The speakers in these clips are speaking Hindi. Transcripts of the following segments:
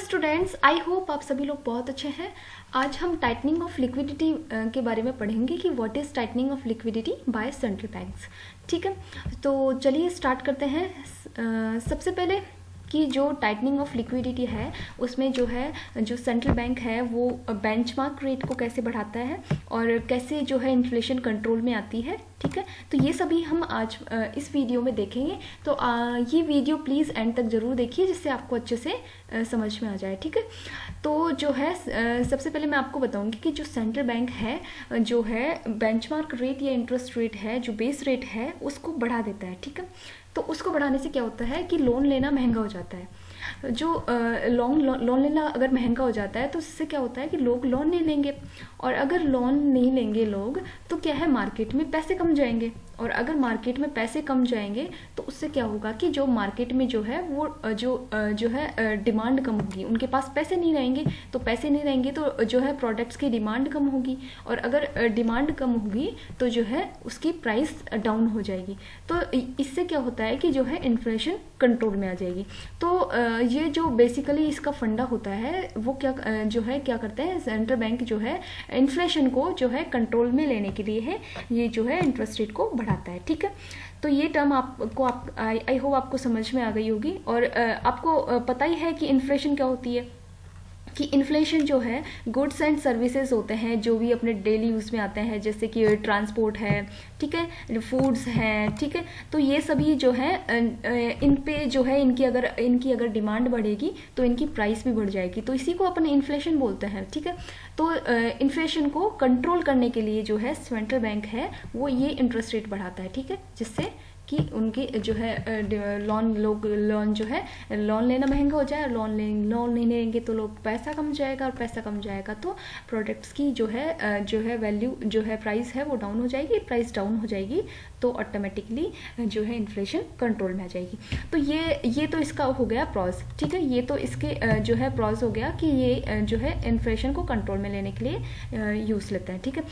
स्टूडेंट्स, आई होप आप सभी लोग बहुत अच्छे हैं। आज हम टाइटनिंग ऑफ लिक्विडिटी के बारे में पढ़ेंगे कि what is tightening of liquidity by central banks. ठीक है, तो चलिए स्टार्ट करते हैं। सबसे पहले कि जो टाइटनिंग ऑफ लिक्विडिटी है उसमें जो है जो सेंट्रल बैंक है वो बेंचमार्क रेट को कैसे बढ़ाता है और कैसे जो है इन्फ्लेशन कंट्रोल में आती है। ठीक है, तो ये सभी हम आज इस वीडियो में देखेंगे। तो ये वीडियो प्लीज़ एंड तक ज़रूर देखिए जिससे आपको अच्छे से समझ में आ जाए। ठीक है, तो जो है सबसे पहले मैं आपको बताऊंगी कि जो सेंट्रल बैंक है जो है बेंचमार्क रेट या इंटरेस्ट रेट है, जो बेस रेट है उसको बढ़ा देता है। ठीक है, तो उसको बढ़ाने से क्या होता है कि लोन लेना महंगा हो जाता है। जो लोन लेना अगर महंगा हो जाता है तो इससे क्या होता है कि लोग लोन नहीं लेंगे, और अगर लोन नहीं लेंगे लोग तो क्या है मार्केट में पैसे कम जाएंगे, और अगर मार्केट में पैसे कम जाएंगे तो उससे क्या होगा कि जो मार्केट में जो है वो जो है डिमांड कम होगी, उनके पास पैसे नहीं रहेंगे, तो पैसे नहीं रहेंगे तो जो है प्रोडक्ट्स की डिमांड कम होगी, और अगर डिमांड कम होगी तो जो है उसकी प्राइस डाउन हो जाएगी। तो इससे क्या होता है कि जो है इन्फ्लेशन कंट्रोल में आ जाएगी। तो ये जो बेसिकली इसका फंडा होता है वो क्या करते हैं सेंट्रल बैंक जो है इन्फ्लेशन को जो है कंट्रोल में लेने के लिए है ये जो है इंटरेस्ट रेट को बढ़ाता है। ठीक है, तो ये टर्म आई होप आपको समझ में आ गई होगी। और आपको पता ही है कि इन्फ्लेशन क्या होती है, कि इन्फ्लेशन जो है गुड्स एंड सर्विसेज होते हैं जो भी अपने डेली यूज़ में आते हैं, जैसे कि ट्रांसपोर्ट है, ठीक है, फूड्स हैं, ठीक है, तो ये सभी जो है इन पे जो है इनकी अगर डिमांड बढ़ेगी तो इनकी प्राइस भी बढ़ जाएगी, तो इसी को अपन इन्फ्लेशन बोलते हैं। ठीक है, तो इन्फ्लेशन को कंट्रोल करने के लिए जो है सेंट्रल बैंक है वो ये इंटरेस्ट रेट बढ़ाता है। ठीक है, जिससे कि उनकी जो है लोन जो है लोन लेना महंगा हो जाए, और लोन नहीं लेंगे तो लोग पैसा कम जाएगा, और पैसा कम जाएगा तो प्रोडक्ट्स की जो है वैल्यू जो है प्राइस है वो डाउन हो जाएगी। प्राइस डाउन हो जाएगी तो ऑटोमेटिकली जो है इन्फ्लेशन कंट्रोल में आ जाएगी। तो ये तो इसका हो गया प्रॉज। ठीक है, ये तो इसके जो है प्रॉज हो गया कि ये जो है इन्फ्लेशन को कंट्रोल में लेने के लिए यूज़ लेते हैं। ठीक है,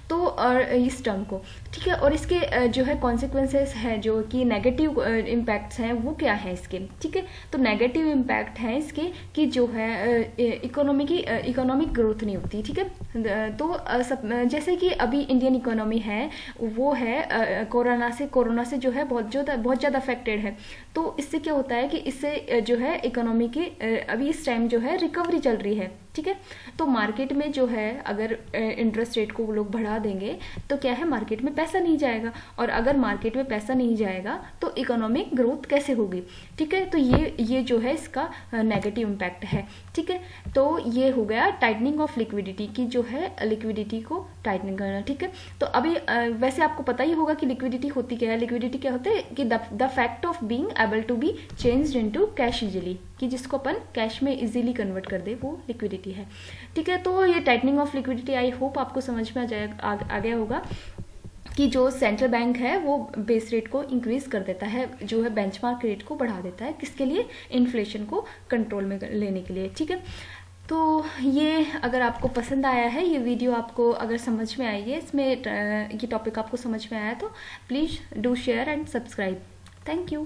तो और इस टर्म को, ठीक है, और इसके जो है कॉन्सिक्वेंसेस है जो कि नेगेटिव इम्पैक्ट्स हैं वो क्या है इसके। ठीक है, तो नेगेटिव इम्पैक्ट है इसके कि जो है इकोनॉमिक ग्रोथ नहीं होती। ठीक है, तो जैसे कि अभी इंडियन इकोनॉमी है वो है कोरोना से जो है बहुत ज़्यादा अफेक्टेड है। तो इससे क्या होता है कि इससे जो है इकोनॉमी की अभी इस टाइम जो है रिकवरी चल रही है। ठीक है, तो मार्केट में जो है अगर इंटरेस्ट रेट को वो लोग बढ़ा देंगे तो क्या है मार्केट में पैसा नहीं जाएगा, और अगर मार्केट में पैसा नहीं जाएगा तो इकोनॉमिक ग्रोथ कैसे होगी। ठीक है, तो ये जो है इसका नेगेटिव इम्पैक्ट है। ठीक है, तो ये हो गया टाइटनिंग ऑफ लिक्विडिटी की जो है लिक्विडिटी को टाइटनिंग करना। ठीक है, तो अभी वैसे आपको पता ही होगा कि लिक्विडिटी होती क्या है। लिक्विडिटी क्या होता है कि the fact of being able to be changed into cash easily, कि जिसको अपन कैश में इजीली कन्वर्ट कर दे वो लिक्विडिटी है। ठीक है, तो ये tightening of liquidity I hope आपको समझ में आ गया होगा कि जो सेंट्रल बैंक है वो बेस रेट को इंक्रीज कर देता है, जो है बेंचमार्क रेट को बढ़ा देता है, किसके लिए, इन्फ्लेशन को कंट्रोल में लेने के लिए। ठीक है, तो ये अगर आपको पसंद आया है ये वीडियो, आपको अगर समझ में आई है इसमें ये टॉपिक आपको समझ में आया तो please do share and subscribe. Thank you.